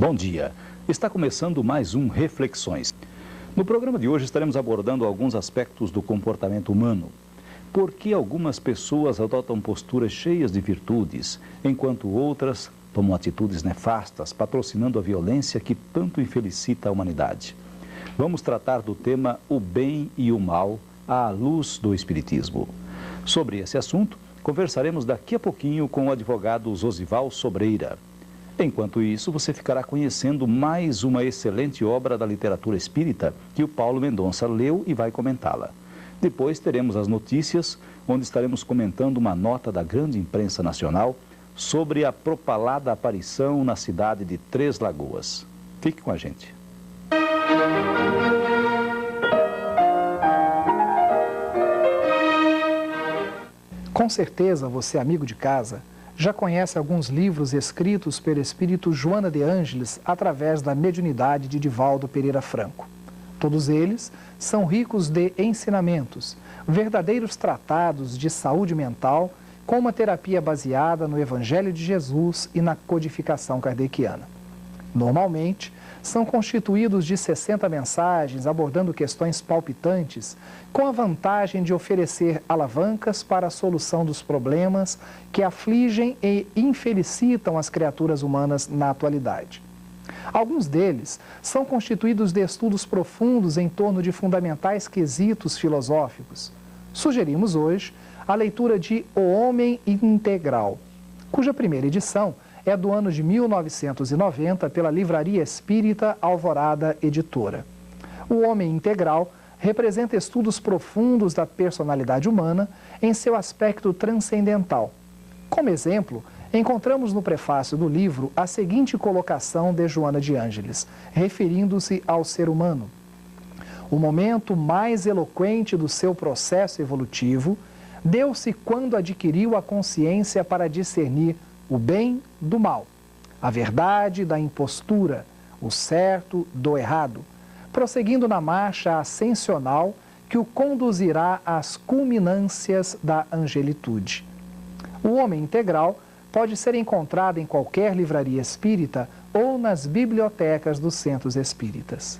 Bom dia, está começando mais um Reflexões. No programa de hoje estaremos abordando alguns aspectos do comportamento humano. Por que algumas pessoas adotam posturas cheias de virtudes, enquanto outras tomam atitudes nefastas, patrocinando a violência que tanto infelicita a humanidade? Vamos tratar do tema o bem e o mal à luz do Espiritismo. Sobre esse assunto, conversaremos daqui a pouquinho com o advogado Zosival Sobreira. Enquanto isso, você ficará conhecendo mais uma excelente obra da literatura espírita que o Paulo Mendonça leu e vai comentá-la. Depois teremos as notícias, onde estaremos comentando uma nota da grande imprensa nacional sobre a propalada aparição na cidade de Três Lagoas. Fique com a gente. Com certeza, você, amigo de casa, já conhece alguns livros escritos pelo espírito Joana de Ângeles através da mediunidade de Divaldo Pereira Franco. Todos eles são ricos de ensinamentos, verdadeiros tratados de saúde mental, com uma terapia baseada no Evangelho de Jesus e na codificação kardeciana. Normalmente, são constituídos de 60 mensagens abordando questões palpitantes, com a vantagem de oferecer alavancas para a solução dos problemas que afligem e infelicitam as criaturas humanas na atualidade. Alguns deles são constituídos de estudos profundos em torno de fundamentais quesitos filosóficos. Sugerimos hoje a leitura de O Homem Integral, cuja primeira edição é do ano de 1990 pela Livraria Espírita Alvorada Editora. O Homem Integral representa estudos profundos da personalidade humana em seu aspecto transcendental. Como exemplo, encontramos no prefácio do livro a seguinte colocação de Joana de Ângeles, referindo-se ao ser humano. O momento mais eloquente do seu processo evolutivo deu-se quando adquiriu a consciência para discernir o bem do mal, a verdade da impostura, o certo do errado, prosseguindo na marcha ascensional que o conduzirá às culminâncias da angelitude. O Homem Integral pode ser encontrado em qualquer livraria espírita ou nas bibliotecas dos centros espíritas.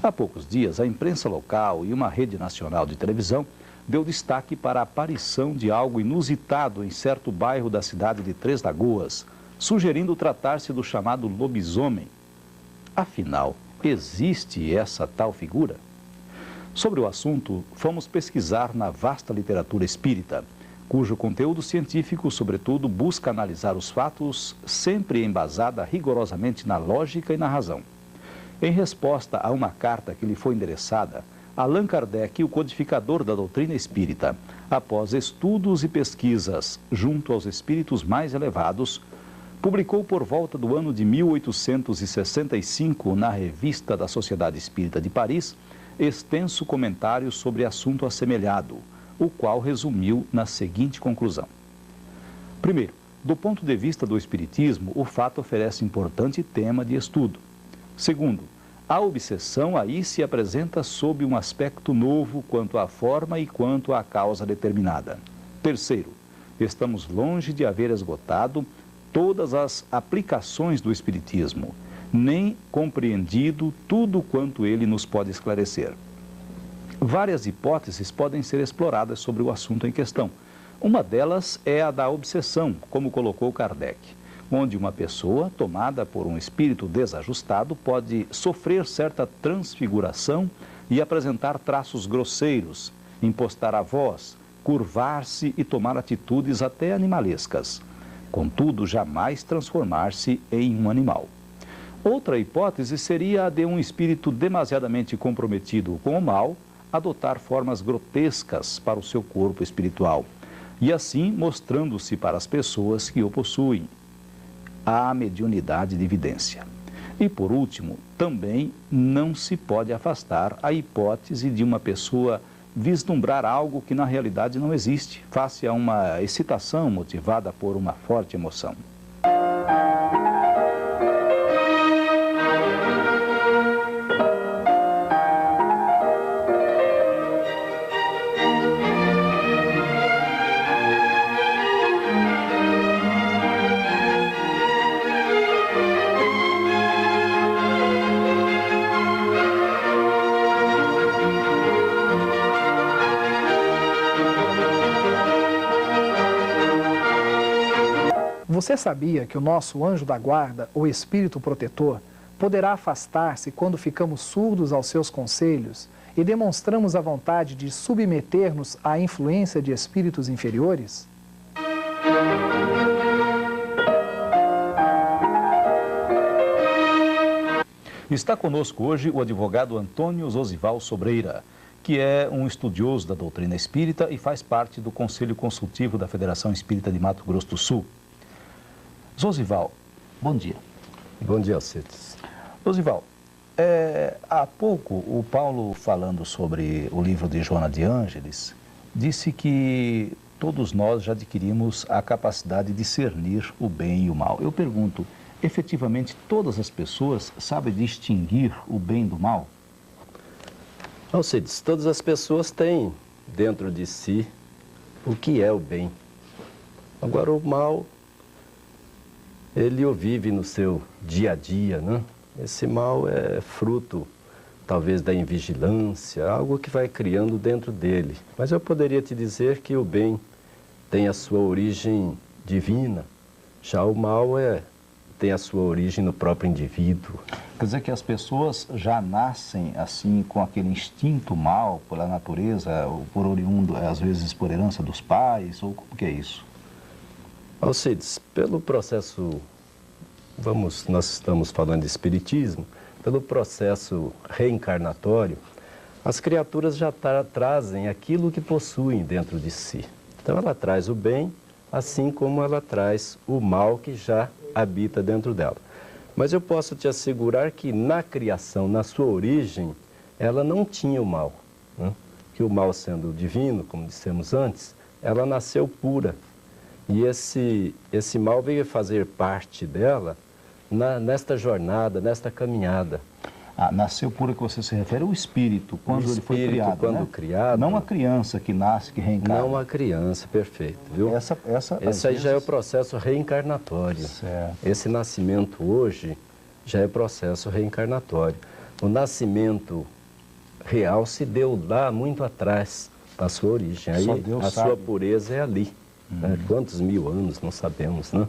Há poucos dias, a imprensa local e uma rede nacional de televisão deu destaque para a aparição de algo inusitado em certo bairro da cidade de Três Lagoas, sugerindo tratar-se do chamado lobisomem. Afinal, existe essa tal figura? Sobre o assunto, fomos pesquisar na vasta literatura espírita, cujo conteúdo científico, sobretudo, busca analisar os fatos sempre embasada rigorosamente na lógica e na razão. Em resposta a uma carta que lhe foi endereçada, Allan Kardec, o codificador da doutrina espírita, após estudos e pesquisas junto aos espíritos mais elevados, publicou por volta do ano de 1865, na Revista da Sociedade Espírita de Paris, extenso comentário sobre assunto assemelhado, o qual resumiu na seguinte conclusão. Primeiro, do ponto de vista do espiritismo, o fato oferece importante tema de estudo. Segundo, a obsessão aí se apresenta sob um aspecto novo quanto à forma e quanto à causa determinada. Terceiro, estamos longe de haver esgotado todas as aplicações do espiritismo, nem compreendido tudo quanto ele nos pode esclarecer. Várias hipóteses podem ser exploradas sobre o assunto em questão. Uma delas é a da obsessão, como colocou Kardec, onde uma pessoa, tomada por um espírito desajustado, pode sofrer certa transfiguração e apresentar traços grosseiros, impostar a voz, curvar-se e tomar atitudes até animalescas. Contudo, jamais transformar-se em um animal. Outra hipótese seria a de um espírito demasiadamente comprometido com o mal, adotar formas grotescas para o seu corpo espiritual, e assim mostrando-se para as pessoas que o possuem. A mediunidade de evidência. E por último, também não se pode afastar a hipótese de uma pessoa vislumbrar algo que na realidade não existe, face a uma excitação motivada por uma forte emoção. Você sabia que o nosso anjo da guarda, ou espírito protetor, poderá afastar-se quando ficamos surdos aos seus conselhos e demonstramos a vontade de submeter-nos à influência de espíritos inferiores? Está conosco hoje o advogado Antônio Zosival Sobreira, que é um estudioso da doutrina espírita e faz parte do Conselho Consultivo da Federação Espírita de Mato Grosso do Sul. Zosival, bom dia. Bom dia, Alcides. Zosival, há pouco o Paulo, falando sobre o livro de Joana de Ângeles, disse que todos nós já adquirimos a capacidade de discernir o bem e o mal. Eu pergunto, efetivamente todas as pessoas sabem distinguir o bem do mal? Alcides, todas as pessoas têm dentro de si o que é o bem. Agora, o mal, ele o vive no seu dia a dia, né? Esse mal é fruto, talvez, da invigilância, algo que vai criando dentro dele. Mas eu poderia te dizer que o bem tem a sua origem divina, já o mal tem a sua origem no próprio indivíduo. Quer dizer que as pessoas já nascem assim com aquele instinto mal pela natureza, ou por oriundo, às vezes por herança dos pais, ou como que é isso? Alcides, pelo processo, nós estamos falando de espiritismo, pelo processo reencarnatório, as criaturas já trazem aquilo que possuem dentro de si. Então ela traz o bem, assim como ela traz o mal que já habita dentro dela. Mas eu posso te assegurar que na criação, na sua origem, ela não tinha o mal, né? Que o mal sendo divino, como dissemos antes, ela nasceu pura. E esse mal veio fazer parte dela nesta jornada, nesta caminhada. Nasceu pura que você se refere ao espírito, quando ele foi criado, quando né? criado. Não a criança que nasce, que reencarna. Não a criança, perfeito, viu? Esse aí já é o processo reencarnatório. Certo. Esse nascimento hoje já é processo reencarnatório. O nascimento real se deu lá muito atrás da sua origem. Aí a sua pureza é ali. Né? Quantos mil anos, não sabemos, né?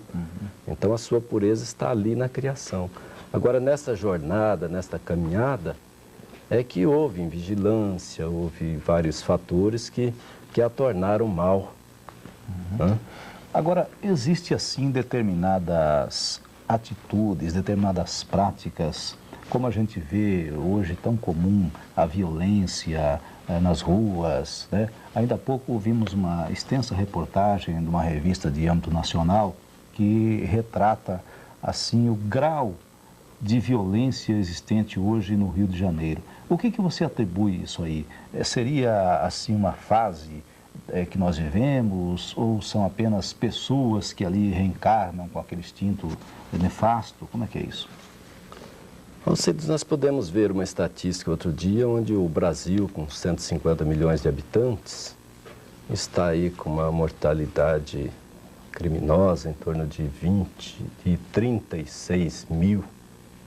Então a sua pureza está ali na criação. Agora, nessa jornada, nesta caminhada, é que houve invigilância, houve vários fatores que a tornaram mal. Né? Agora, existe assim determinadas atitudes, determinadas práticas, como a gente vê hoje tão comum, a violência nas ruas, né? Ainda há pouco vimos uma extensa reportagem de uma revista de âmbito nacional que retrata assim o grau de violência existente hoje no Rio de Janeiro. O que você atribui isso aí? Seria assim uma fase que nós vivemos, ou são apenas pessoas que ali reencarnam com aquele instinto nefasto? Como é que é isso? Nós podemos ver uma estatística outro dia, onde o Brasil, com 150 milhões de habitantes, está aí com uma mortalidade criminosa em torno de 20 e 36 mil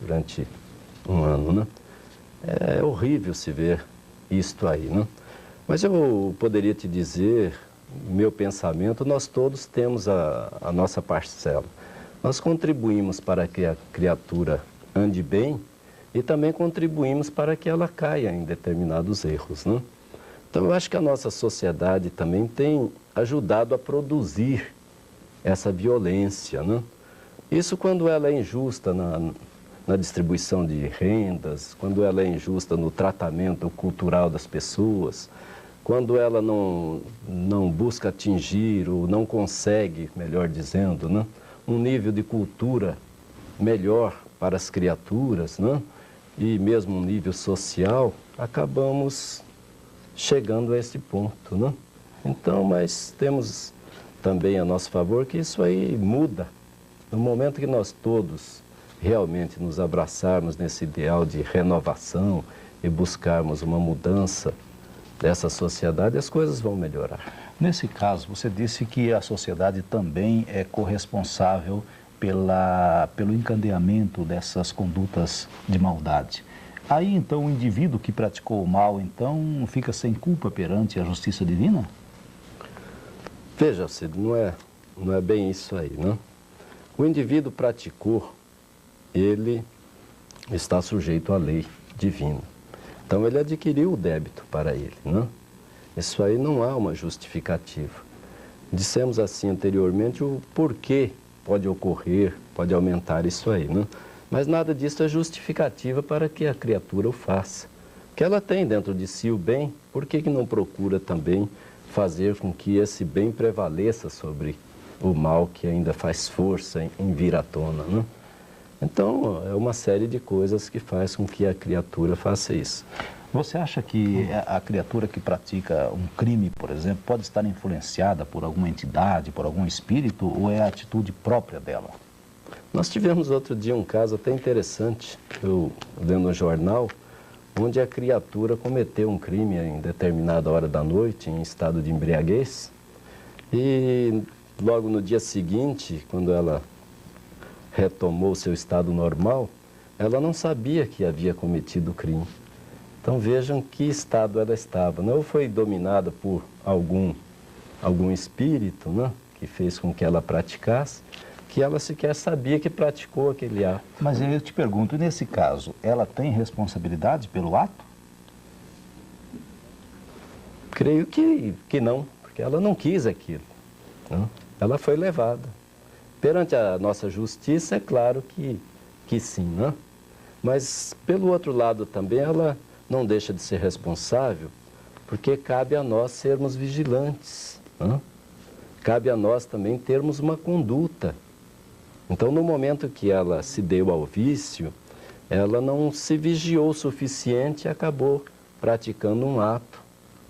durante um ano, né? É horrível se ver isto aí, né? Mas eu poderia te dizer, meu pensamento, nós todos temos a nossa parcela. Nós contribuímos para que a criatura ande bem e também contribuímos para que ela caia em determinados erros, né? Então eu acho que a nossa sociedade também tem ajudado a produzir essa violência, né? Isso quando ela é injusta na distribuição de rendas, quando ela é injusta no tratamento cultural das pessoas, quando ela não busca atingir ou não consegue, melhor dizendo, né, um nível de cultura melhor para as criaturas, né, e mesmo um nível social, acabamos chegando a esse ponto, né? Então, mas temos também a nosso favor que isso aí muda. No momento que nós todos realmente nos abraçarmos nesse ideal de renovação e buscarmos uma mudança dessa sociedade, as coisas vão melhorar. Nesse caso, você disse que a sociedade também é corresponsável pelo encadeamento dessas condutas de maldade. Aí, então, o indivíduo que praticou o mal, então, fica sem culpa perante a justiça divina? Veja, Cid, não é bem isso aí, né? O indivíduo praticou, ele está sujeito à lei divina. Então ele adquiriu o débito para ele, né? Isso aí não há uma justificativa. Dissemos assim anteriormente o porquê pode ocorrer, pode aumentar isso aí, né? Mas nada disso é justificativa para que a criatura o faça. Que ela tem dentro de si o bem, por que não procura também fazer com que esse bem prevaleça sobre o mal que ainda faz força em vir à tona, né? Então, é uma série de coisas que faz com que a criatura faça isso. Você acha que a criatura que pratica um crime, por exemplo, pode estar influenciada por alguma entidade, por algum espírito, ou é a atitude própria dela? Nós tivemos outro dia um caso até interessante, eu lendo no jornal, onde a criatura cometeu um crime em determinada hora da noite, em estado de embriaguez, e logo no dia seguinte, quando ela retomou seu estado normal, ela não sabia que havia cometido o crime. Então vejam que estado ela estava. Não foi dominada por algum espírito, né, que fez com que ela praticasse, que ela sequer sabia que praticou aquele ato. Mas eu te pergunto, nesse caso, ela tem responsabilidade pelo ato? Creio que não, porque ela não quis aquilo, né? Ela foi levada. Perante a nossa justiça, é claro que sim, né? Mas, pelo outro lado também, ela não deixa de ser responsável, porque cabe a nós sermos vigilantes, né? Cabe a nós também termos uma conduta. Então, no momento que ela se deu ao vício, ela não se vigiou o suficiente e acabou praticando um ato,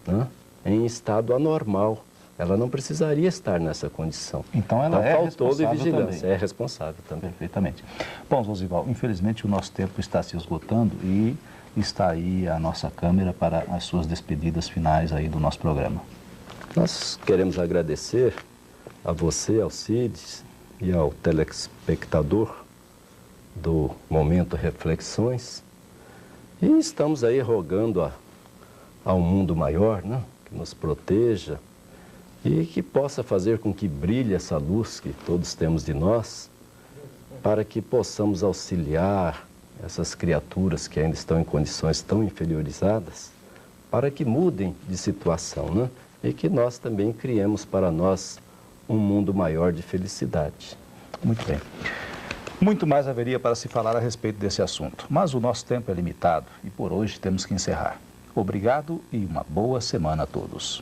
né, em estado anormal. Ela não precisaria estar nessa condição. Então ela é faltou de responsável vigilância. também. É responsável também. Perfeitamente. Bom, Rosival, infelizmente o nosso tempo está se esgotando e está aí a nossa câmera para as suas despedidas finais aí do nosso programa. Nós queremos agradecer a você, Alcides, e ao telespectador do Momento Reflexões. E estamos aí rogando ao mundo maior, né, que nos proteja e que possa fazer com que brilhe essa luz que todos temos de nós, para que possamos auxiliar essas criaturas que ainda estão em condições tão inferiorizadas, para que mudem de situação, né? E que nós também criemos para nós um mundo maior de felicidade. Muito bem. Muito mais haveria para se falar a respeito desse assunto, mas o nosso tempo é limitado e por hoje temos que encerrar. Obrigado e uma boa semana a todos.